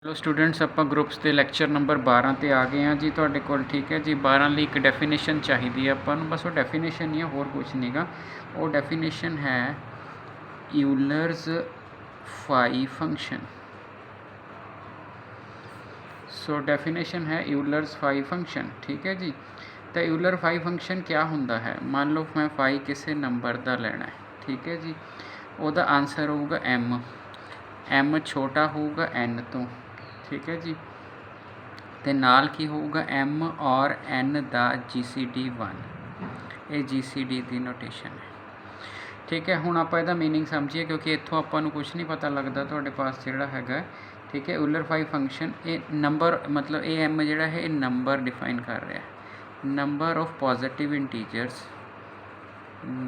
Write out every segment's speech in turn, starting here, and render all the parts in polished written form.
ਲੋ students ਆਪਾਂ groups ਦੇ lecture number 12 ਤੇ ਆ ਗਏ ਹਾਂ ਜੀ ਤੁਹਾਡੇ ਕੋਲ। ਠੀਕ ਹੈ ਜੀ, 12 ਲਈ ਇੱਕ ਡੈਫੀਨੇਸ਼ਨ ਚਾਹੀਦੀ ਹੈ ਆਪਾਂ ਨੂੰ, ਬਸ ਉਹ ਡੈਫੀਨੇਸ਼ਨ ਹੀ ਹੈ, ਹੋਰ ਕੁਝ ਨਹੀਂਗਾ। ਉਹ ਡੈਫੀਨੇਸ਼ਨ ਹੈ Euler's phi function. So definition है यूलर्स फाई फंक्शन। ठीक है जी, तो यूलर फाई फंक्शन क्या होंदा है? मान लो मैं फाई किसी नंबर का लेना है, ठीक है जी, ਉਹਦਾ आंसर होगा एम छोटा होगा एन तो, ठीक है जी, तो नाल की होगा एम और एन का GCD 1, ये GCD की नोटेशन है। ठीक है, हुण आपां इहदा मीनिंग समझिए, क्योंकि इत्थों आपां नूं कुछ नहीं पता लगता तुहाडे पास जिहड़ा हैगा। ठीक है, यूलर फाई फंक्शन ये नंबर मतलब ये एम जिहड़ा है ये नंबर डिफाइन कर रहा है, number of positive integers,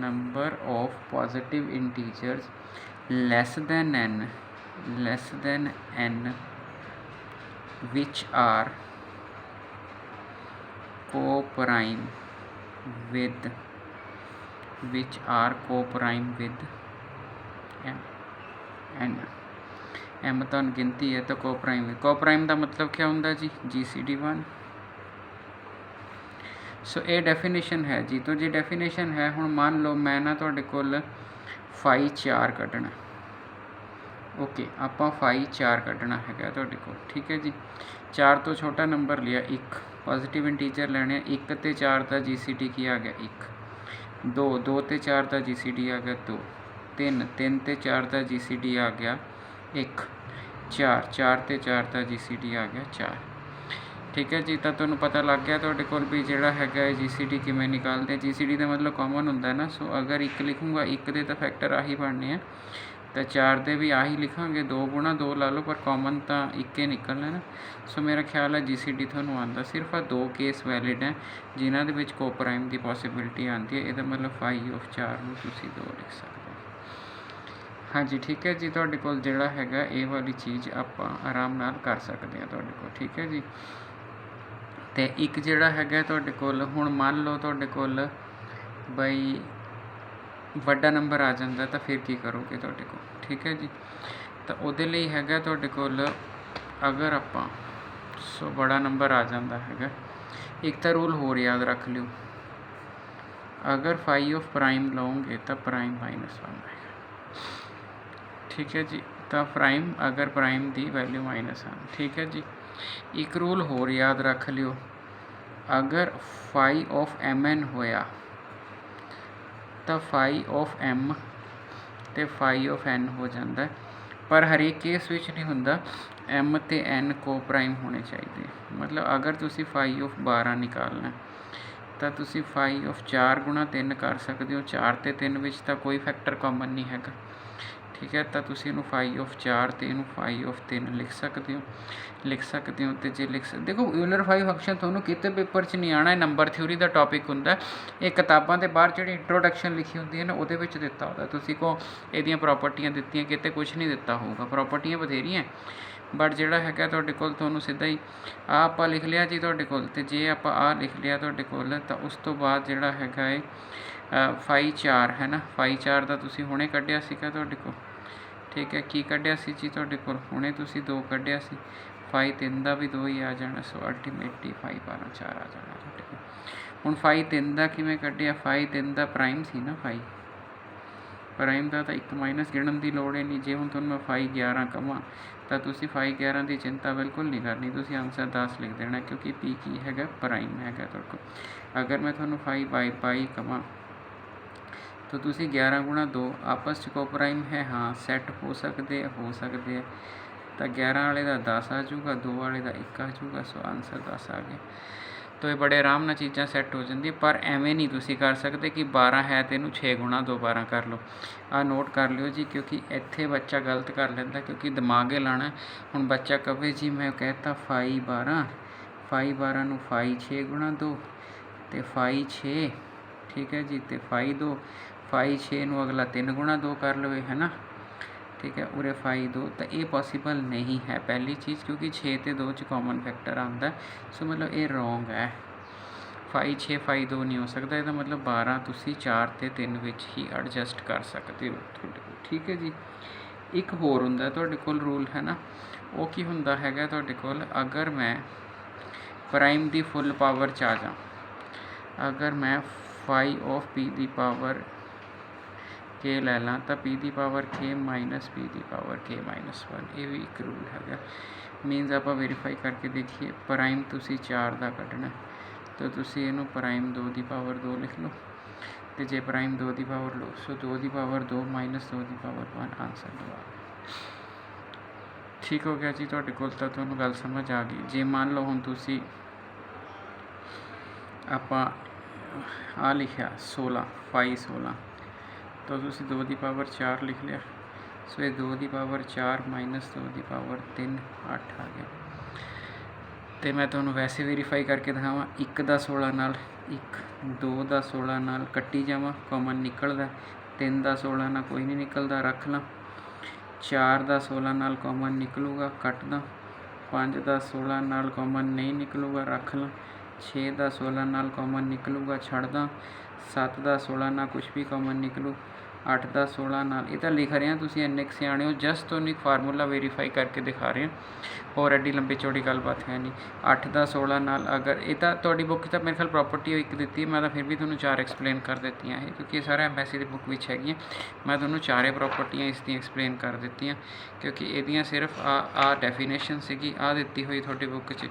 number of positive integers less than n which are co-prime with m तो गिनती है तो कोप्राइम का मतलब क्या होंगे जी? GCD 1। सो ये डेफिनेशन है जी। तो जी डेफिनेशन है, हुण मान लो मैं ना तुहाडे कोल फाई 4 कढ़ना, ओके, आपां फाई 4 कढ़ना है तुहाडे कोल। ठीक है जी, 4 तो छोटा नंबर लिया, 1 पॉजिटिव इंटीजर लेने, 1 ते 4 का GCD की आ गया 1, 2 ते 4 का GCD आ गया 2, 3 ते 4 का GCD आ गया 1, 4 ते 4 का GCD आ गया 4। ठीक है जी, तो तुहानूं पता लग गया तुहाडे कोल भी जिहड़ा हैगा GCD किवें निकालते हैं। GCD का मतलब कॉमन होंदा है ना। सो अगर 1 लिखूँगा, 1 दे तो फैक्टर आही बनने हैं, तो 4 दे भी आही लिखांगे, 2 गुणा 2 ला लो, पर कॉमन तो 1 ही निकलना है ना। सो मेरा ख्याल है GCD तुहानूं आंदा। सिर्फ 2 केस वैलिड हैं जिन्हां दे विच कोप्राइम की पॉसिबिलिटी आती है। इहदा मतलब फाई ऑफ 4 नूं तुसीं 2 लिख सकते हो। हाँ जी, ठीक है जी, तुहाडे कोल जिहड़ा हैगा ये वाली चीज़ आपां आराम नाल कर सकते हैं तुहाडे कोल। ठीक है जी, तो एक जिहड़ा हैगा तुहाडे कोल, हुण मान लो तुहाडे कोल बई वड्डा नंबर आ जाता, तो फिर की करोगे तुहाडे कोल? ठीक है जी, तो उहदे लई हैगा तुहाडे कोल, अगर आपां सो बड़ा नंबर आ जाता हैगा, एक तो रूल होर याद रख लियो, अगर फाई ऑफ प्राइम लोगे तो प्राइम -1 आएगा। ठीक है जी, तो प्राइम अगर प्राइम की वैल्यू -1। ठीक है जी, एक रूल होर याद रख लियो, अगर फाई ऑफ MN होया तो फाई ऑफ M तो फाई ऑफ N हो जाता है, पर हरेक केस विच नहीं होंदा। M तो N को प्राइम होने चाहिए। मतलब अगर तुसी फाई ऑफ 12 निकालना तो तुसी फाई ऑफ 4 गुणा 3 कर सकते हो, 4 ते 3 विच तो कोई फैक्टर कॉमन नहीं हैगा। ठीक है, तो तुसी इहनूं फाई ऑफ 4 तो इहनूं फाई ऑफ 3 लिख सकते हो। तो जे देखो यूलर फाई फंक्शन तुहानूं किते पेपर च नहीं आना, नंबर थ्योरी का टॉपिक हुंदा। ये किताबां दे बाहर जिहड़ी इंट्रोडक्शन लिखी हुंदी है ना, उहदे विच दित्ता हुंदा। तुसी को इहदियां प्रॉपर्टियां दित्तियां, किते कुछ नहीं दित्ता होगा। प्रॉपर्टियां बथेरियां, बट जिहड़ा हैगा तुहाडे कोल तुहानूं सीधा ही आपां लिख लिया जी तुहाडे कोल। ते जे आपां लिख लिया तुहाडे कोल, तो उस तो बाद जिहड़ा हैगा फाई 4 है ना, फाई 4 का तुसी हुणे कढिया सीगा तुहाडे कोल। ठीक है, की कढिया सी जी तुहाडे कोल? हुणे तुसी 2 कढिया सी, फाई 3 का भी 2 ही आ जाना। सो अल्टीमेटली फाई 12 4 आ जाना तुहाडे कोल। हुण फाई 3 का किवें कढिया? फाई 3 का प्राइम सी ना, फाई प्राइम का तो 1 माइनस गिणन की लोड़ ही नहीं। जे हुण तुहानूं मैं फाई 11 कहां तो तुसी फाई 11 की चिंता बिल्कुल नहीं करनी, तुसी आंसर 10 लिख देना, क्योंकि पी की हैगा प्राइम हैगा तुहाडे कोल। अगर मैं तुहानूं फाई बाई कहां तो तुसी 11 गुणा 2 आपस को प्राइम है, हाँ सैट हो सकते हैं। तो 11 वाले का 10 आ जाऊगा, 2 वाले का 1 आ जाऊगा। सो आंसर 10 आ गया। तो ये बड़े आराम नाल चीज़ां सैट हो जाती, पर एवें नहीं तुसी कर सकते कि 12 है तो इनू 6 गुणा 2 12 कर लो। नोट कर लियो जी, क्योंकि इत्थे बच्चा गलत कर लेंदा, क्योंकि दिमाग लाना। हुण बच्चा कहे जी मैं कहता फाई 12 नू फाई 6 गुणा 2 तो फाई 6, ठीक है जी, तो फाई 2, फाई 6 नू अगला 3 गुणा 2 कर लो, है ना। ठीक है, उरे फाई 2, तो ये पॉसीबल नहीं है पहली चीज़, क्योंकि 6 तो 2 च कॉमन फैक्टर आता। सो मतलब ये रॉन्ग है, फाई 6 फाई 2 नहीं हो सकता। इसका मतलब 12 तुसी 4 ते 3 विच ही एडजस्ट कर सकते हो। ठीक है जी, एक होर हुंदा तुहाडे कोल रूल, है ना, ਉਹ ਕੀ ਹੁੰਦਾ ਹੈਗਾ ਤੁਹਾਡੇ ਕੋਲ, ਅਗਰ ਮੈਂ ਪ੍ਰਾਈਮ ਦੀ ਫੁੱਲ ਪਾਵਰ 'ਚ ਆ ਜਾ, ਅਗਰ ਮੈਂ ਫਾਈ ਆਫ ਪੀ ਦੀ ਪਾਵਰ ਕੇ ਲੈ ਲਾਂ ਤਾਂ ਪੀ ਦੀ ਪਾਵਰ ਕੇ ਮਾਈਨਸ ਪੀ ਦੀ ਪਾਵਰ ਕੇ ਮਾਈਨਸ 1, ਇਹ ਵੀ ਇੱਕ ਰੂਲ ਹੈਗਾ। ਮੀਨਸ ਆਪਾਂ ਵੈਰੀਫਾਈ ਕਰਕੇ ਦੇਖੀਏ, ਪ੍ਰਾਈਮ ਤੁਸੀਂ 4 ਦਾ ਕੱਢਣਾ ਤਾਂ ਤੁਸੀਂ ਇਹਨੂੰ ਪ੍ਰਾਈਮ 2 ਦੀ ਪਾਵਰ 2 ਲਿਖ ਲਓ, ਅਤੇ ਜੇ ਪ੍ਰਾਈਮ 2 ਦੀ ਪਾਵਰ ਲਓ ਸੋ 2 ਦੀ ਪਾਵਰ 2 ਮਾਈਨਸ 2 ਦੀ ਪਾਵਰ 1, ਆਂਸਰ ਦਵਾ। ਠੀਕ ਹੋ ਗਿਆ ਜੀ ਤੁਹਾਡੇ ਕੋਲ, ਤਾਂ ਤੁਹਾਨੂੰ ਗੱਲ ਸਮਝ ਆ ਗਈ। ਜੇ ਮੰਨ ਲਓ ਹੁਣ ਤੁਸੀਂ ਆਪਾਂ ਆ ਲਿਖਿਆ 16 ਫਾਈ 16 ਤਾਂ ਤੁਸੀਂ 2 ਦੀ ਪਾਵਰ 4 ਲਿਖ ਲਿਆ, ਸੋ ਇਹ 2 ਦੀ ਪਾਵਰ 4 ਮਾਈਨਸ 2 ਦੀ ਪਾਵਰ 3, 8 ਆ ਗਿਆ। ਅਤੇ ਮੈਂ ਤੁਹਾਨੂੰ ਵੈਸੇ ਵੈਰੀਫਾਈ ਕਰਕੇ ਦਿਖਾਵਾਂ, 1 ਦਾ 16 ਨਾਲ 1, 2 ਦਾ 16 ਨਾਲ ਕੱਟੀ ਜਾਵਾਂ, ਕਾਮਨ ਨਿਕਲਦਾ, 3 ਦਾ 16 ਨਾਲ ਕੋਈ ਨਹੀਂ ਨਿਕਲਦਾ, ਰੱਖ ਲਾਂ, 4 ਦਾ 16 ਨਾਲ ਕਾਮਨ ਨਿਕਲੂਗਾ, ਕੱਟ ਦਾਂ, 5 ਦਾ 16 ਨਾਲ ਕਾਮਨ ਨਹੀਂ ਨਿਕਲੂਗਾ, ਰੱਖ ਲਾਂ, 6 ਦਾ 16 ਨਾਲ ਕਾਮਨ ਨਿਕਲੂਗਾ, ਛੱਡ ਦਾਂ, 7 ਦਾ 16 ਨਾਲ ਕੁਛ ਵੀ ਕਾਮਨ ਨਿਕਲੂ, 8 ਦਾ 16 ਨਾਲ, ਇਹ ਤਾਂ ਲਿਖ ਰਹੇ ਹਾਂ ਤੁਸੀਂ ਇੰਨੇ ਕੁ ਸਿਆਣੇ ਹੋ, ਜਸਟ ਤੁਹਾਨੂੰ ਇੱਕ ਫਾਰਮੂਲਾ ਵੈਰੀਫਾਈ ਕਰਕੇ ਦਿਖਾ ਰਹੇ ਹਾਂ, ਹੋਰ ਐਡੀ ਲੰਬੀ ਚੌੜੀ ਗੱਲਬਾਤ ਹੈ ਨਹੀਂ। 8 ਦਾ 16 ਨਾਲ ਅਗਰ ਇਹ ਤਾਂ ਤੁਹਾਡੀ ਬੁੱਕ ਤਾਂ ਮੇਰੇ ਖਿਆਲ ਪ੍ਰੋਪਰਟੀ ਇੱਕ ਦਿੱਤੀ, ਮੈਂ ਤਾਂ ਫਿਰ ਵੀ ਤੁਹਾਨੂੰ 4 ਐਕਸਪਲੇਨ ਕਰ ਦਿੱਤੀਆਂ ਇਹ, ਕਿਉਂਕਿ ਇਹ ਸਾਰਾ MSc ਦੀ ਬੁੱਕ ਵਿੱਚ ਹੈਗੀਆਂ, ਮੈਂ ਤੁਹਾਨੂੰ 4 ਪ੍ਰੋਪਰਟੀਆਂ ਇਸ ਦੀਆਂ ਐਕਸਪਲੇਨ ਕਰ ਦਿੱਤੀਆਂ, ਕਿਉਂਕਿ ਇਹਦੀਆਂ ਸਿਰਫ ਆ ਡੈਫੀਨੇਸ਼ਨ ਸੀਗੀ, ਆ ਦਿੱਤੀ ਹੋਈ ਤੁਹਾਡੀ ਬੁੱਕ 'ਚ,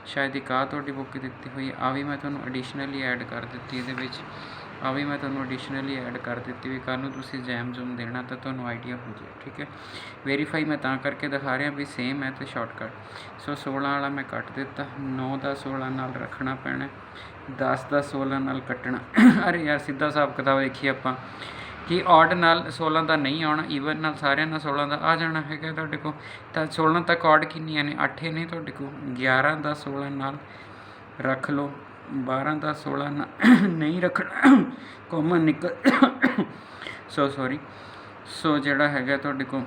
ਸ਼ਾਇਦ ਇੱਕ ਤੁਹਾਡੀ ਬੁੱਕ ਦਿੱਤੀ ਹੋਈ, ਆ ਵੀ ਮੈਂ ਤੁਹਾਨੂੰ ਐਡੀਸ਼ਨਲੀ ਐਡ ਕਰ ਦਿੱਤੀ ਇਹਦੇ ਵਿੱਚ, ਆ ਵੀ ਮੈਂ ਤੁਹਾਨੂੰ ਐਡੀਸ਼ਨਲੀ ਐਡ ਕਰ ਦਿੱਤੀ ਵੀ ਕੱਲ੍ਹ ਨੂੰ ਤੁਸੀਂ ਜੈਮ ਜ਼ੂਮ ਦੇਣਾ ਤਾਂ ਤੁਹਾਨੂੰ ਆਈਡੀਆ ਹੋ ਜਾਏ। ਠੀਕ ਹੈ, ਵੈਰੀਫਾਈ ਮੈਂ ਤਾਂ ਕਰਕੇ ਦਿਖਾ ਰਿਹਾ ਵੀ ਸੇਮ ਹੈ ਅਤੇ ਸ਼ਾਰਟਕਟ। ਸੋ 16 ਵਾਲਾ ਮੈਂ ਕੱਟ ਦਿੱਤਾ, 9 ਦਾ 16 ਨਾਲ ਰੱਖਣਾ ਪੈਣਾ, 10 ਦਾ 16 ਨਾਲ ਕੱਟਣਾ। ਅਰੇ ਯਾਰ ਸਿੱਧਾ ਹਿਸਾਬ ਕਿਤਾਬ ਦੇਖੀਏ ਆਪਾਂ ਕਿ ਔਡ ਨਾਲ 16 ਦਾ ਨਹੀਂ ਆਉਣਾ, ਈਵਨ ਨਾਲ ਸਾਰਿਆਂ ਨਾਲ 16 ਦਾ ਆ ਜਾਣਾ ਹੈਗਾ ਤੁਹਾਡੇ ਕੋਲ, ਤਾਂ 16 ਤੱਕ ਔਡ ਕਿੰਨੀਆਂ ਨੇ, 8 ਨੇ ਤੁਹਾਡੇ ਕੋਲ, 11 ਦਾ 16 ਨਾਲ ਰੱਖ ਲਓ, 12 ਦਾ 16 ਨਾਲ ਨਹੀਂ ਰੱਖਣਾ, ਕਾਮਨ ਨਿਕਲ ਸੋ ਜਿਹੜਾ ਹੈਗਾ ਤੁਹਾਡੇ ਕੋਲ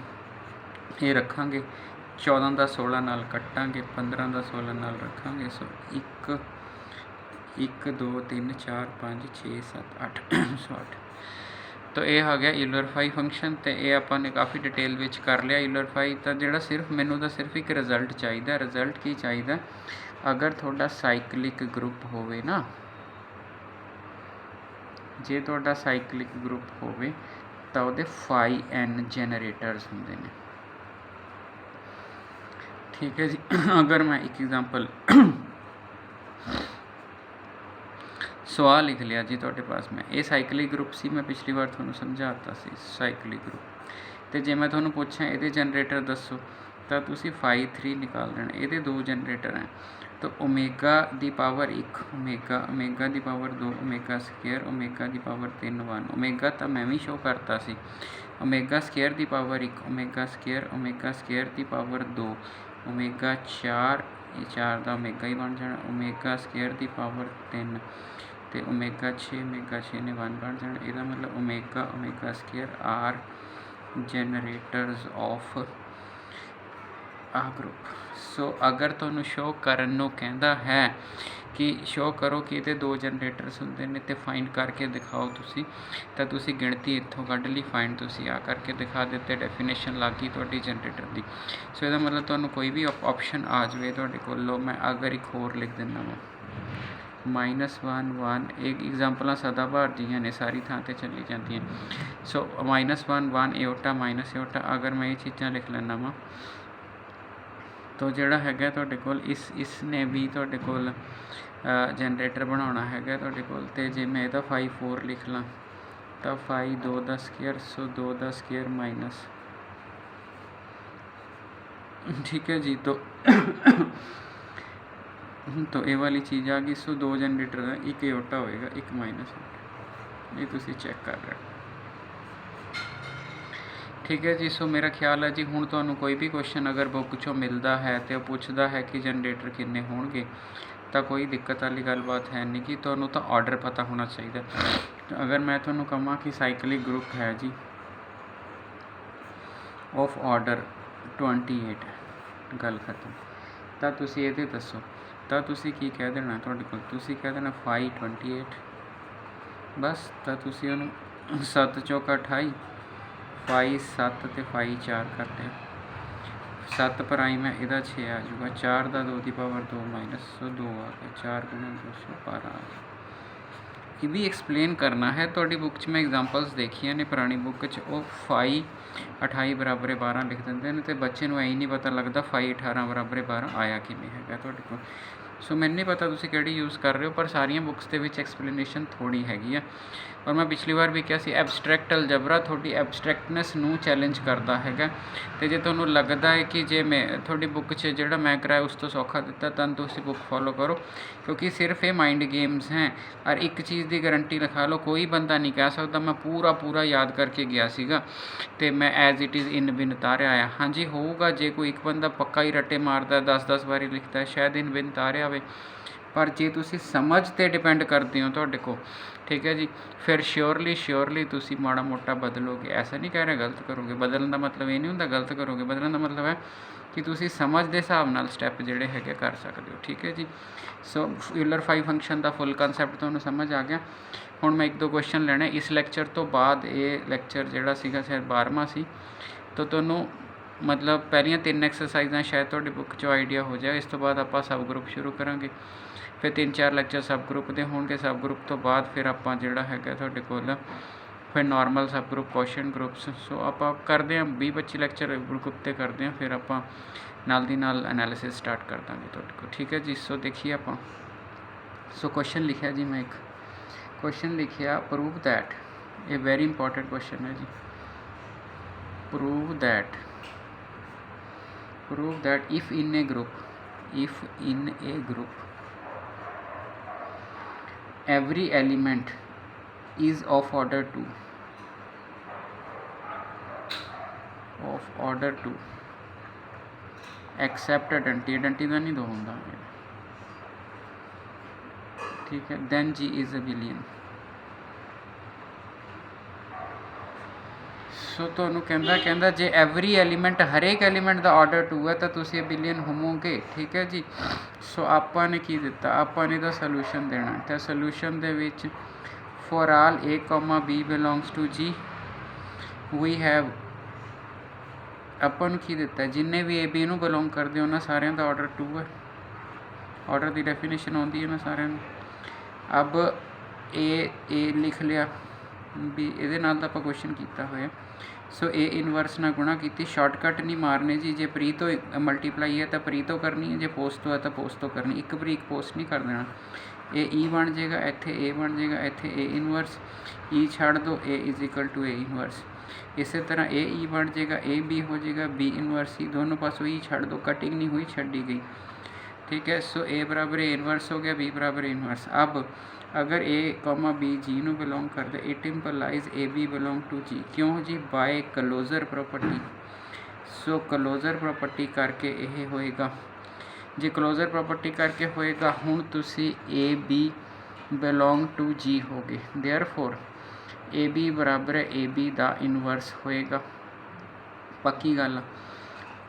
ਇਹ ਰੱਖਾਂਗੇ, 14 ਦਾ 16 ਨਾਲ ਕੱਟਾਂਗੇ, 15 ਦਾ 16 ਨਾਲ ਰੱਖਾਂਗੇ, ਸੋ 1 2 3 4 5 6 7 8 ਸੋ 8। ਤਾਂ ਇਹ ਆ ਗਿਆ ਈਲਰਫਾਈ ਫੰਕਸ਼ਨ, ਅਤੇ ਇਹ ਆਪਾਂ ਨੇ ਕਾਫੀ ਡਿਟੇਲ ਵਿੱਚ ਕਰ ਲਿਆ ਈਲਰਫਾਈ। ਤਾਂ ਜਿਹੜਾ ਸਿਰਫ ਮੈਨੂੰ ਤਾਂ ਸਿਰਫ ਇੱਕ ਰਿਜ਼ਲਟ ਚਾਹੀਦਾ, ਰਿਜ਼ਲਟ ਕੀ ਚਾਹੀਦਾ, ਅਗਰ ਤੁਹਾਡਾ ਸਾਈਕਲਿਕ ਗਰੁੱਪ ਹੋਵੇ ਨਾ, ਜੇ ਤੁਹਾਡਾ ਸਾਈਕਲਿਕ ਗਰੁੱਪ ਹੋਵੇ ਤਾਂ ਉਹਦੇ ਫਾਈ n ਜਨਰੇਟਰਸ ਹੁੰਦੇ ਨੇ। ਠੀਕ ਹੈ ਜੀ, ਅਗਰ ਮੈਂ ਇੱਕ ਐਗਜ਼ਾਮਪਲ ਸਵਾਲ ਲਿਖ ਲਿਆ ਜੀ ਤੁਹਾਡੇ ਪਾਸ, ਮੈਂ ਇਹ ਸਾਈਕਲਿਕ ਗਰੁੱਪ ਸੀ, ਮੈਂ ਪਿਛਲੀ ਵਾਰ ਤੁਹਾਨੂੰ ਸਮਝਾਤਾ ਸੀ ਸਾਈਕਲਿਕ ਗਰੁੱਪ, ਅਤੇ ਜੇ ਮੈਂ ਤੁਹਾਨੂੰ ਪੁੱਛਾਂ ਇਹਦੇ ਜਨਰੇਟਰ ਦੱਸੋ ਤਾਂ ਤੁਸੀਂ ਫਾਈ 3 ਨਿਕਾਲ ਦੇਣਾ, ਇਹਦੇ 2 ਜਨਰੇਟਰ ਹੈ, ਤਾਂ ਓਮੇਗਾ ਦੀ ਪਾਵਰ 1 ਓਮੇਗਾ ਦੀ ਪਾਵਰ 2 ਓਮੇਗਾ ਸਕੇਅਰ ਓਮੇਗਾ ਦੀ ਪਾਵਰ 3 1, ਓਮੇਗਾ ਤਾਂ ਮੈਂ ਵੀ ਸ਼ੋ ਕਰਤਾ ਸੀ, ਓਮੇਗਾ ਸਕੇਅਰ ਦੀ ਪਾਵਰ 1 ਓਮੇਗਾ ਸਕੇਅਰ ਦੀ ਪਾਵਰ 2 ਓਮੇਗਾ 4, ਇਹ 4 ਦਾ ਓਮੇਗਾ ਹੀ ਬਣ ਜਾਣਾ, ਓਮੇਗਾ ਸਕੇਅਰ ਦੀ ਪਾਵਰ 3 ਅਤੇ ਓਮੇਗਾ 6 ਨੇ 1 ਬਣ ਜਾਣਾ। ਇਹਦਾ ਮਤਲਬ ਓਮੇਗਾ ਸਕੇਅਰ ਆਰ ਜਨਰੇਟਰਸ ਆਫ ਆ ਗਰੁੱਪ। ਸੋ ਅਗਰ ਤੁਹਾਨੂੰ ਸ਼ੋਅ ਕਰਨ ਨੂੰ ਕਹਿੰਦਾ ਹੈ ਕਿ ਸ਼ੋਅ ਕਰੋ ਕਿ ਇਹਦੇ 2 ਜਨਰੇਟਰਸ ਹੁੰਦੇ ਨੇ ਅਤੇ ਫਾਈਂਡ ਕਰਕੇ ਦਿਖਾਓ ਤੁਸੀਂ, ਤਾਂ ਤੁਸੀਂ ਗਿਣਤੀ ਇੱਥੋਂ ਕੱਢ ਲਈ, ਫਾਈਂਡ ਤੁਸੀਂ ਆ ਕਰਕੇ ਦਿਖਾ ਦਿੱਤੇ, ਡੈਫੀਨੇਸ਼ਨ ਲੱਗ ਗਈ ਤੁਹਾਡੀ ਜਨਰੇਟਰ ਦੀ। ਸੋ ਇਹਦਾ ਮਤਲਬ ਤੁਹਾਨੂੰ ਕੋਈ ਵੀ ਆਪਸ਼ਨ ਆ ਜਾਵੇ ਤੁਹਾਡੇ ਕੋਲ, ਲਓ ਮੈਂ ਅਗਰ ਇੱਕ ਹੋਰ ਲਿਖ ਦਿੰਦਾ ਵਾਂ -1 1, ਇਹ ਐਗਜ਼ਾਮਪਲਾਂ ਸਦਾਬਹਾਰ ਜੀਆਂ ਨੇ, ਸਾਰੀ ਥਾਂ 'ਤੇ ਚੱਲੀ ਜਾਂਦੀਆਂ। ਸੋ -1 1 ਏਓਟਾ ਮਾਈਨਸ ਏਓਟਾ, ਅਗਰ ਮੈਂ ਇਹ ਚੀਜ਼ਾਂ ਲਿਖ ਲੈਂਦਾ ਵਾਂ ਤਾਂ ਜਿਹੜਾ ਹੈਗਾ ਤੁਹਾਡੇ ਕੋਲ ਇਸ ਨੇ ਵੀ ਤੁਹਾਡੇ ਕੋਲ ਜਨਰੇਟਰ ਬਣਾਉਣਾ ਹੈਗਾ ਤੁਹਾਡੇ ਕੋਲ, ਅਤੇ ਜੇ ਮੈਂ ਇਹਦਾ ਫਾਈ 4 ਲਿਖ ਲਾਂ ਤਾਂ ਫਾਈ 2 ਦਾ ਸਕੇਅਰ, ਸੋ 2 ਦਾ ਸਕੇਅਰ ਮਾਈਨਸ, ठीक है जी। तो ये वाली चीज़ आ गई। सो 2 जनरेटर है, एक एओटा होएगा, एक माइनस एओटा, ये तुसी चेक कर रहे हो। ठीक है जी। सो मेरा ख्याल है जी हुण तुहानूं कोई भी क्वेश्चन अगर बुक चों मिलता है तो पुछदा है कि जनरेटर किन्ने होणगे, तो कोई दिक्कत वाली गलबात है नहीं कि तुहानूं तो ऑर्डर पता होना चाहिए। अगर मैं तुहानूं कहां कि साइक्लिक ग्रुप है जी ऑफ ऑर्डर 28, गल खत्म, तो तुसी ये दसो, तो तुसी की कह देना, तुहाडे कोल तुसी कह देना फाई 28 बस। तो तुसी उहनूं 7 चौका 28, फाई 7 ते फाई 4 कट्टिया, 7 प्राइम है ਇਹਦਾ 6 आ जाऊगा 4 का 2 की पावर 2 माइनस 2 आ गया 4 गुणा 212 आ गया। ये भी एक्सप्लेन करना है थोड़ी बुक च मैं एग्जांपल्स देखिए ने पुरानी बुक च वो फाई 28 बराबर 12 लिख देंगे तो बच्चे को यही नहीं पता लगता फाई 18 बराबर 12 आया किमें है थोड़े को। सो मैंने नहीं पता तुम किहड़ी यूज़ कर रहे हो पर सारिया बुक्स के एक्सप्लेनेशन थोड़ी हैगी है। और मैं पिछली बार भी कहा सी एबस्ट्रैक्ट अलजबरा थोड़ी एबस्ट्रैक्टनेस नू चैलेंज करता है तो जे तुहानू लगता है कि जे मैं थोड़ी बुक च जिहड़ा मैं कराया उस तो सौखा दिता तो तुसीं बुक फॉलो करो क्योंकि सिर्फ ये माइंड गेम्स हैं। और एक चीज़ की गारंटी लिखा लो कोई बंदा नहीं कह सकता मैं पूरा पूरा याद करके गया सीगा तो मैं एज इट इज़ इन बिन तारिया आया। हाँ जी होगा जे कोई एक बंदा पक्का ही रट्टे मारता है 10-10 बारी लिखता है शायद इन बिन तारिया आवे पर जे तुसी समझ ते डिपेंड करते हो तुहाडे को ठीक है जी फिर श्योरली तुसी माड़ा मोटा बदलोगे। ऐसा नहीं कह रहे गलत करोगे बदलने का मतलब ये नहीं होंदा गलत करोगे बदलने का मतलब है कि तुसी समझ के हिसाब नाल स्टैप जिहड़े हैगे कर सकते हो ठीक है जी। सो यूलर 5 फंक्शन का फुल कंसैप्ट तुहानू समझ आ गया। हुण मैं 1-2 क्वेश्चन लेने इस लैक्चर तो बाद ये लैक्चर जिहड़ा सीगा शायद 12वां सी तो तुहानू मतलब पहलियां 3 एक्सरसाइजां शायद तुहाडी बुक चो आइडिया हो जाए। इस तो बाद आपां सब ग्रुप शुरू करांगे फिर 3-4 लैक्चर सब ग्रुप के होंगे सब ग्रुप तो बाद फिर आपां जिहड़ा हैगा तुहाडे कोल फिर नॉर्मल सब ग्रुप क्वेश्चन ग्रुप्स। सो आपां करदे हां 20-25 लैक्चर ग्रुप ते करदे हां फिर आपां नाल दी नाल एनालिसिस स्टार्ट कर देंगे तुहाडे कोल ठीक है जी। सो देखिए आपां सो क्वेश्चन लिखिया जी मैं एक क्वेश्चन लिखिया प्रूव दैट ये वेरी इंपॉर्टेंट क्वेश्चन है जी prove that if in a group every element is of order 2 except identity का नहीं दो होंदा ठीक है then G is a billion। सो तुहानू कहंदा जे एवरी एलीमेंट हर एक एलीमेंट का ऑर्डर 2 है तो तुसीं बिलियन होवोगे ठीक है जी। सो आपां ने की दिता आपां ने इहदा सोल्यूशन देना तो सोल्यूशन दे विच for all A, B belongs to G we have आपां नू की दिता जिन्ने भी A B नू बिलोंग करदे उन्हां सारिਆਂ का ऑर्डर 2 है। ऑर्डर की डेफिनेशन आउंदी है ना सारिਆਂ नू। अब ए लिख लिया भी ये नाल आपां क्वेश्चन किया होया। सो ए इनवर्स ना गुणा की शॉर्टकट नहीं मारने जी जे प्री तो मल्टीप्लाई है तो प्री तो करनी है जे पोस्ट तो है तो पोस्ट तो करनी एक प्री एक पोस्ट नहीं कर देना। ए ई बन जाएगा इत्थे ए बन जाएगा इत्थे ए इनवर्स ई छड़ दो a is equal to a inverse. इस तरह ए ई बन जाएगा ए बी हो जाएगा बी इनवर्स ई दोनों पासों ई छड़ दो कटिंग नहीं हुई छड़ी गई ठीक है। सो ए बराबर ए इनवर्स हो गया बी बराबर ए इनवर्स। अब अगर A, B G नू बिलोंग कर दे it implies a B belong to G क्यों जी by closure property. So closure property करके यह होएगा जे क्लोजर प्रॉपर्टी करके होएगा हुण तुसी A B belong to G हो गए देयरफॉर ए बी बराबर ए बी दा इनवर्स होएगा पक्की गल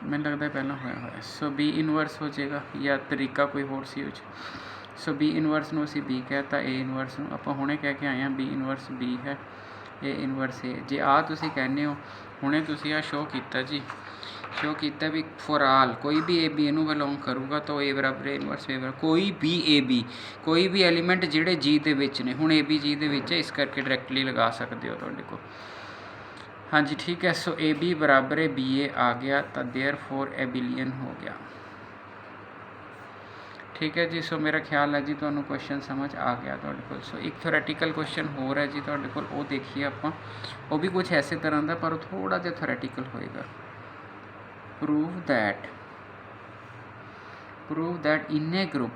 मैंने लगता है पहला होया। सो बी इनवर्स हो जाएगा या तरीका कोई होर सी हो। सो बी इनवर्स नू असीं बी कहता ए इनवर्स नू आपां हुणे कह के आए हैं बी इनवर्स बी है ए इनवर्स ए जे आ तुसीं कहने हो हुणे तुसीं आ शो कीता जी शो किया भी फॉर ऑल कोई भी ए बी नू बिलोंग करूगा तो ए बराबर ए इनवर्स ए बराबर कोई भी एलीमेंट जिहड़े जी दे विच ने हुण ए बी जी दे विच इस करके डायरैक्टली लगा सकते हो तुहाडे कोल हाँ जी ठीक है। सो ए बी बराबर है बी ए आ गया तो देयरफॉर ए बिलियन हो गया ठीक है जी। सो मेरा ख्याल है जी तुहानू क्वेश्चन समझ आ गया तुहाडे कोल। सो एक थोरैटिकल क्वेश्चन हो रहा है जी तुहाडे कोल वो देखिए आपां वो भी कुछ ऐसे तरह का पर थोड़ा जिहा थोरैटिकल होएगा। Prove that in a group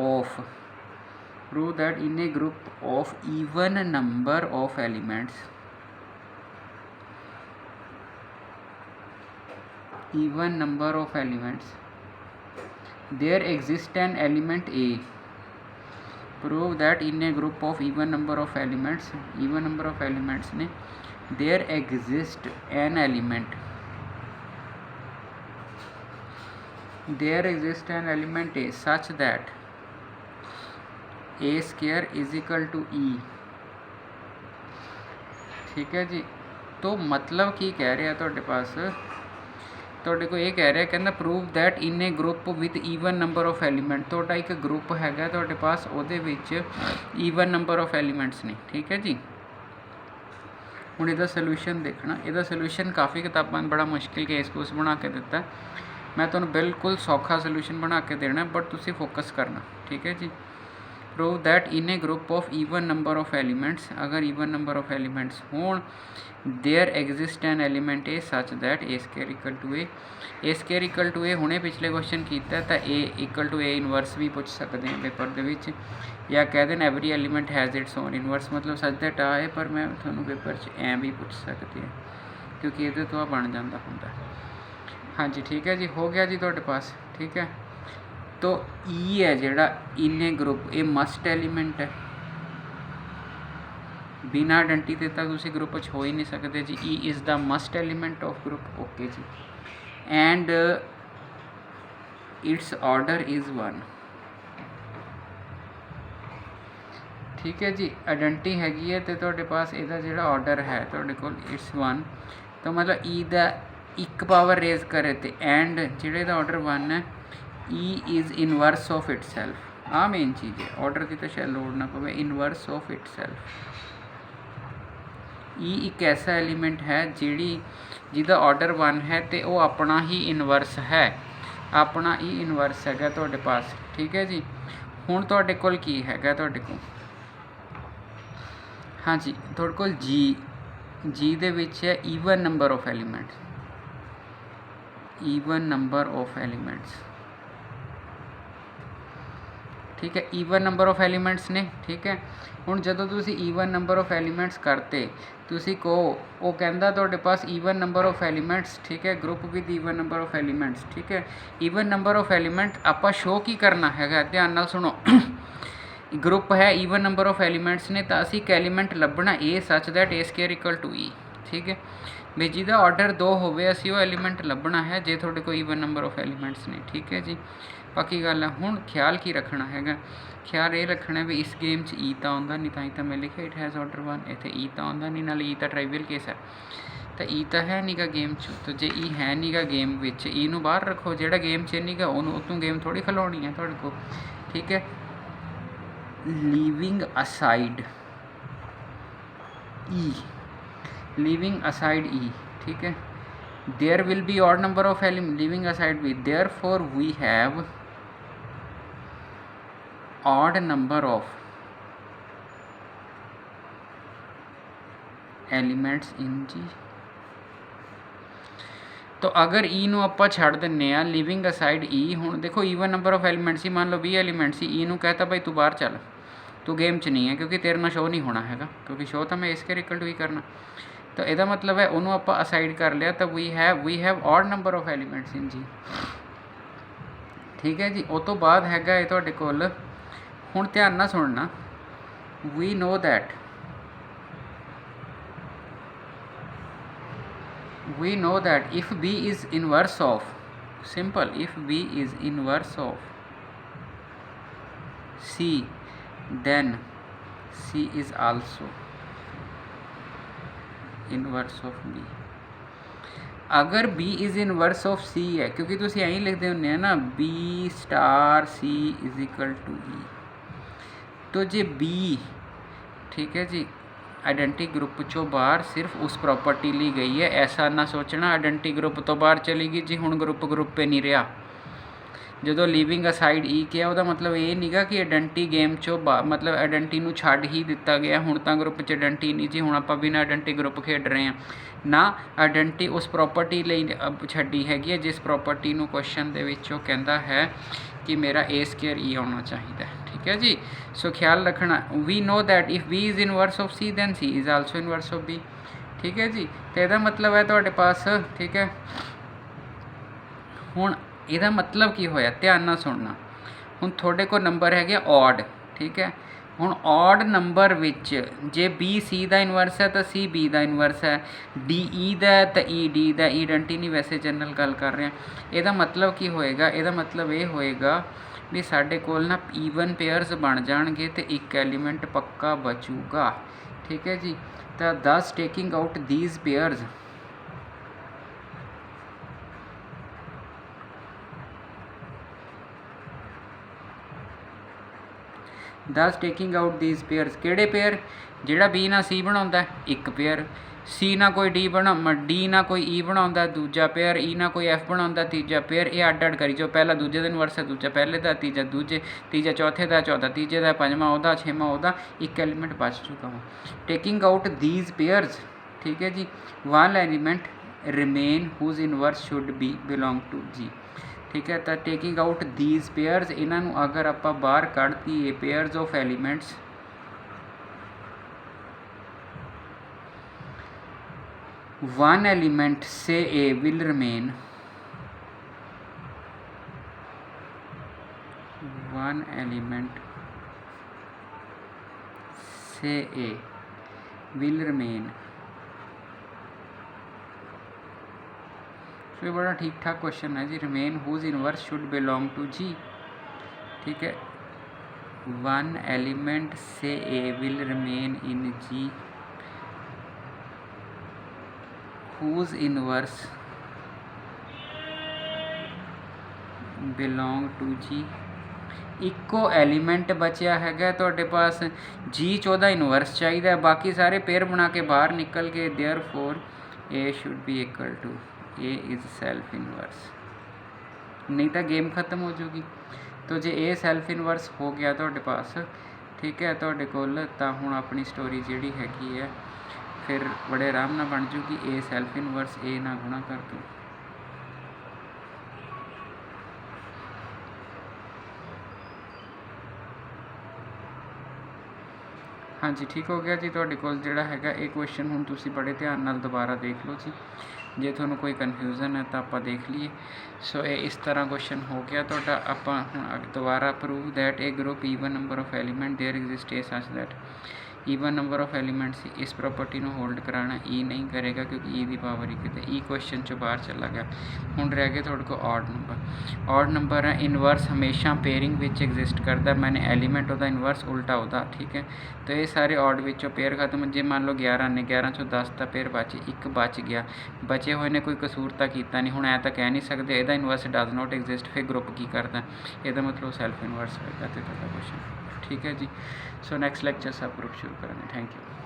of even number of elements there exists an element A। prove that in a group of even number of elements ने there exists an element A such that A² is equal to e ठीक है जी। तो मतलब की कह रहा तुहाडे पास, ਤੁਹਾਡੇ ਕੋਲ ਇਹ ਕਹਿ ਰਿਹਾ, ਕਹਿੰਦਾ prove that in a group with even number of element. ਤੁਹਾਡਾ ਇੱਕ ਗਰੁੱਪ ਹੈਗਾ ਤੁਹਾਡੇ ਪਾਸ, ਉਹਦੇ ਵਿੱਚ ਈਵਨ ਨੰਬਰ ਆਫ ਐਲੀਮੈਂਟਸ ਨੇ, ਠੀਕ ਹੈ ਜੀ। ਹੁਣ ਇਹਦਾ ਸੋਲੂਸ਼ਨ ਦੇਖਣਾ, ਇਹਦਾ ਸੋਲੂਸ਼ਨ ਕਾफ़ी ਕਿਤਾਬਾਂ ਬੜਾ ਮੁਸ਼ਕਿਲ ਕੇਸ ਕੂਸ ਬਣਾ ਕੇ ਦਿੱਤਾ, ਮੈਂ ਤੁਹਾਨੂੰ ਬਿਲਕੁਲ ਸੌਖਾ ਸੋਲੂਸ਼ਨ ਬਣਾ ਕੇ ਦੇਣਾ, ਬਟ ਤੁਸੀਂ ਫੋਕਸ ਕਰਨਾ, ਠੀਕ ਹੈ ਜੀ। Prove that in a group of even number of elements, ਅਗਰ ਈਵਨ ਨੰਬਰ ਆਫ ਐਲੀਮੈਂਟਸ ਹੋਣ, there exist an element a such that a square equal to a square equal to a हुणे पिछले question किया तो a equal to a inverse भी पूछ सकते हैं पेपर दे विच, या कह दें every element has its own inverse, मतलब सच दैट आ है, पर मैं थोड़ा पेपर च ऐ भी पूछ सकती है क्योंकि ये तो बन जाता होंगे। हाँ जी ठीक है जी, हो गया जी तुहाडे पास, ठीक है। तो ई है जिहड़ा इन ए ग्रुप, ये मस्ट एलीमेंट है, बिना आइडेंटी तो तुसी ग्रुप हो ही नहीं सकते जी। E is the must element of group, okay जी। एंड इट्स ऑर्डर इज़ 1, ठीक है जी। आइडेंटी हैगी है तो तुहाडे पास इहदा जिहड़ा ऑर्डर है तुहाडे कोल इट्स 1, तो मतलब ई दा एक पावर रेज करे तो एंड जिहड़े दा ऑर्डर 1 है, e is inverse of itself. आ मेन चीज़ है, ऑर्डर की तो शायद लोड़ ना पवे, inverse of itself. E एक ऐसा एलीमेंट है जिहदा ऑर्डर 1 है तो वो अपना ही इनवर्स है, अपना ही इनवर्स हैगा तुहाडे पास, ठीक है जी। हुण तुहाडे कोल की हैगा, तुहाडे कोल हाँ जी तुहाडे कोल जी दे विच है even number of elements, even number of elements, ठीक है। ईवन नंबर ऑफ एलीमेंट्स ने, ठीक है। हुण जदों तुसी ईवन नंबर ऑफ एलीमेंट्स करते, तुसी कहो वो कहंदा तुहाडे पास ईवन नंबर ऑफ एलीमेंट्स, ठीक है, group with even number of elements, ठीक है। ईवन नंबर ऑफ एलीमेंट आपां शो की करना हैगा, ध्यान नाल सुनो। ग्रुप है ईवन नंबर ऑफ एलीमेंट्स ने, तो असीं एक एलीमेंट लभना a such that a square equal to e, ठीक है। भी जिहदा ऑर्डर 2 होवे असीं वो एलीमेंट लभना है जे तुहाडे कोल ईवन नंबर ऑफ एलीमेंट्स ने, ठीक है जी। बाकी गल है हुण ख्याल की रखना हैगा, ख्याल ये रखना भी इस गेम च ई तो आउंदा नहीं, तां मैं लिखा इट हैज़ ऑर्डर 1, इत्थे ई तो आउंदा नहीं, नाल ई तो ट्राइवियल केस है, तो ई तो है नहीं गा गेम च। तो जे ई है नहीं गा गेम विच, ई नूं बाहर रखो, जिहड़ा गेम च नहीं गा उहनूं उतों गेम थोड़ी खिलाउणी है तुहाडे कोल, ठीक है। Leaving aside e, leaving aside e, ठीक है, there will be odd number of element leaving aside b, therefore we have odd number of elements in G. तो अगर ई नूं आपां छड्ड दिंदे आ, लिविंग असाइड ई, हुण देखो ईवन नंबर ऑफ एलीमेंट्स ही, मान लो 20 एलीमेंट्स ही, ई नूं कहता भाई तू बाहर चल, तू गेम च नहीं है, क्योंकि तेरे नाल शो नहीं होना हैगा, क्योंकि शो तो मैं ए स्केयर इक्वल टू ई करना। तो यदा मतलब है उन्होंने आप असाइड कर लिया, तो we have odd number of elements in G, ठीक है जी। उस तो बाद हैगा ये तुहाडे कोल, हुण ध्यान नाल सुनना, we know that if B is inverse of, simple, if B is inverse of c, then c is also inverse of b. अगर b is inverse of c है, क्योंकि तुम यहीं लिखते होंगे हैं ना, b star c is equal to e, तो जे बी, ठीक है जी, आइडेंटी ग्रुप चो बाहर सिर्फ उस प्रॉपर्टी ली गई है, ऐसा ना सोचना आइडेंटी ग्रुप तो बाहर चली गई जी, हुण ग्रुप पे नहीं रहा। जो लिविंग असाइड ई किया वह मतलब ये नहीं गा कि आइडेंटी गेम चो मतलब आइडेंटी नूं छड्ड ही दिता गया, हुण तां ग्रुप च आइडेंटी नहीं जी, हुण आपां बिना आइडेंटी ग्रुप खेड रहे हैं ना। आइडेंटी उस प्रॉपर्टी लई छड्डी हैगी है जिस प्रॉपर्टी नूं क्वेश्चन दे विचों कहंदा है कि मेरा ए स्केयर ई आना चाहिए, ठीक है जी। सो ख्याल रखना, we know that if B is inverse of C then C is also inverse of B, ठीक है जी। तो यदा मतलब है तुहाडे पास, ठीक है। हुण ਇਹਦਾ मतलब की होया, ध्यान नाल सुनना, हुण थोड़े को नंबर है ऑड, ठीक है। हुण ऑड नंबर विच जे बी सी का इनवर्स है तो सी बी का इनवर्स है, डी ई का तो ई डी का, ई आइडेंटी नहीं वैसे जनरल गल कर रहे हैं। ਇਹਦਾ मतलब की होएगा, ਇਹਦਾ मतलब ये होएगा भी साडे कोल ना ईवन पेयर्स बन जाणगे तो एक एलीमेंट पक्का बचूगा, ठीक है जी। ਤਾਂ ਦਸ ਟੇਕਿੰਗ ਆਊਟ ਥੀਸ ਪੇਅਰਸ ਦਸ ਟੇਕਿੰਗ ਆਊਟ ਥੀਸ ਪੇਅਰਸ ਕਿਹੜੇ ਪੇਅਰ ਜਿਹੜਾ ਬੀ ਨਾਲ ਸੀ ਬਣਾਉਂਦਾ ਇੱਕ ਪੇਅਰ, ਸੀ ਨਾਲ ਕੋਈ ਡੀ ਡੀ ਨਾਲ ਕੋਈ ਈ ਬਣਾਉਂਦਾ ਦੂਜਾ ਪੇਅਰ, ਈ ਨਾਲ ਕੋਈ ਐਫ ਬਣਾਉਂਦਾ ਤੀਜਾ ਪੇਅਰ। ਇਹ ਅੱਡ ਅੱਡ ਕਰੀ ਜੋ, ਪਹਿਲਾ ਦੂਜੇ ਦਾ ਇਨਵਰਸ ਹੈ, ਦੂਜਾ ਪਹਿਲੇ ਦਾ, ਤੀਜਾ ਦੂਜੇ, ਤੀਜਾ ਚੌਥੇ ਦਾ, ਚੌਥਾ ਤੀਜੇ ਦਾ, ਪੰਜਵਾਂ ਉਹਦਾ, ਛੇਵਾਂ ਉਹਦਾ, ਇੱਕ ਐਲੀਮੈਂਟ ਬਚ ਚੁੱਕਾ ਵਾ। ਟੇਕਿੰਗ ਆਊਟ ਥੀਸ ਪੇਅਰਸ, ਠੀਕ ਹੈ ਜੀ, one element remain whose inverse should be belong to G, ਠੀਕ ਹੈ। ਤਾਂ ਟੇਕਿੰਗ ਆਊਟ ਥੀਸ ਪੇਅਰਸ, ਇਹਨਾਂ ਨੂੰ ਅਗਰ ਆਪਾਂ ਬਾਹਰ ਕੱਢ ਦਈਏ pairs of elements, one element say A will remain, one element say A will remain। तो ये बड़ा ठीक ठाक क्वेश्चन है जी। Remain whose inverse should belong to G, ठीक है। One element say a will remain in G whose inverse belong to G। ਇੱਕੋ ਐਲੀਮੈਂਟ ਬਚਿਆ ਹੈਗਾ ਤੁਹਾਡੇ ਪਾਸ ਜੀ 'ਚ, ਉਹਦਾ ਇਨਵਰਸ ਚਾਹੀਦਾ, ਬਾਕੀ ਸਾਰੇ ਪੇਅਰ ਬਣਾ ਕੇ ਬਾਹਰ ਨਿਕਲ ਗਏ। There for A should be equal to A is self inverse, ਨਹੀਂ ਤਾਂ ਗੇਮ ਖਤਮ ਹੋ ਜੂਗੀ। ਤੋ ਜੇ A ਸੈਲਫ ਇਨਵਰਸ ਹੋ ਗਿਆ ਤੁਹਾਡੇ ਪਾਸ, ਠੀਕ ਹੈ, ਤੁਹਾਡੇ ਕੋਲ, ਤਾਂ ਹੁਣ ਆਪਣੀ ਸਟੋਰੀ ਜਿਹੜੀ ਹੈਗੀ ਹੈ ਫਿਰ ਬੜੇ ਆਰਾਮ ਨਾਲ ਬਣ ਜੂਗੀ। A ਸੈਲਫ ਇਨਵਰਸ A ਨਾਲ ਗੁਣਾ ਕਰ ਦੋ। ਹਾਂਜੀ ਠੀਕ ਹੋ ਗਿਆ ਜੀ। ਤੁਹਾਡੇ ਕੋਲ ਜਿਹੜਾ ਹੈਗਾ ਇਹ ਕੁਐਸਚਨ ਹੁਣ ਤੁਸੀਂ ਬੜੇ ਧਿਆਨ ਨਾਲ ਦੁਬਾਰਾ ਦੇਖ ਲਓ ਜੀ। ਜੇ ਤੁਹਾਨੂੰ ਕੋਈ ਕਨਫਿਊਜ਼ਨ ਹੈ ਤਾਂ ਆਪਾਂ ਦੇਖ ਲਈਏ। ਸੋ ਇਹ ਇਸ ਤਰ੍ਹਾਂ ਕੁਐਸਚਨ ਹੋ ਗਿਆ ਤੁਹਾਡਾ। ਆਪਾਂ ਹੁਣ ਦੁਬਾਰਾ ਪ੍ਰੂਵ ਦੈਟ ਇਹ group even number of element there exist a such that even number of elements ਇਸ ਪ੍ਰੋਪਰਟੀ ਨੂੰ ਹੋਲਡ ਕਰਾਉਣਾ ਈ ਨਹੀਂ ਕਰੇਗਾ, ਕਿਉਂਕਿ ਈ ਦੀ ਪਾਵਰ ਹੀ ਕਿਤੇ ਈ ਕੁਐਸਚਨ 'ਚੋਂ ਬਾਹਰ ਚਲਾ ਗਿਆ। ਹੁਣ ਰਹਿ ਗਿਆ ਤੁਹਾਡੇ ਕੋਲ ਔਡ ਨੰਬਰ। ਔਡ ਨੰਬਰ ਹੈ ਇਨਵਰਸ ਹਮੇਸ਼ਾ ਪੇਅਰਿੰਗ ਵਿੱਚ ਐਗਜ਼ਿਸਟ ਕਰਦਾ, ਮੈਨੇ ਐਲੀਮੈਂਟ ਉਹਦਾ ਇਨਵਰਸ ਉਲਟਾ ਉਹਦਾ, ਠੀਕ ਹੈ। ਤਾਂ ਇਹ ਸਾਰੇ ਔਡ ਵਿੱਚੋਂ ਪੇਅਰ ਖਤਮ। ਜੇ ਮੰਨ ਲਓ 11 ਨੇ, 11 ਚੋਂ 10 ਤਾਂ ਪੇਅਰ ਬਚ, ਇੱਕ ਬਚ ਗਿਆ, ਬਚੇ ਹੋਏ ਨੇ ਕੋਈ ਕਸੂਰ ਤਾਂ ਕੀਤਾ ਨਹੀਂ। ਹੁਣ ਐ ਤਾਂ ਕਹਿ ਨਹੀਂ ਸਕਦੇ ਇਹਦਾ ਇਨਵਰਸ ਡਜ਼ ਨੋਟ ਐਗਜ਼ਿਸਟ, ਫਿਰ ਗਰੁੱਪ ਕੀ ਕਰਦਾ, ਇਹਦਾ ਮਤਲਬ ਸੈਲਫ ਇਨਵਰਸ ਹੋਏਗਾ। ਤੇ ਤੁਹਾਡਾ ਕੁਐਸਚਨ ਠੀਕ ਹੈ ਜੀ। ਸੋ ਨੈਕਸਟ ਲੈਕਚਰ ਸਭ ਗਰੁੱਪ ਸ਼ੁਰੂ ਕਰਾਂਗੇ। Thank you.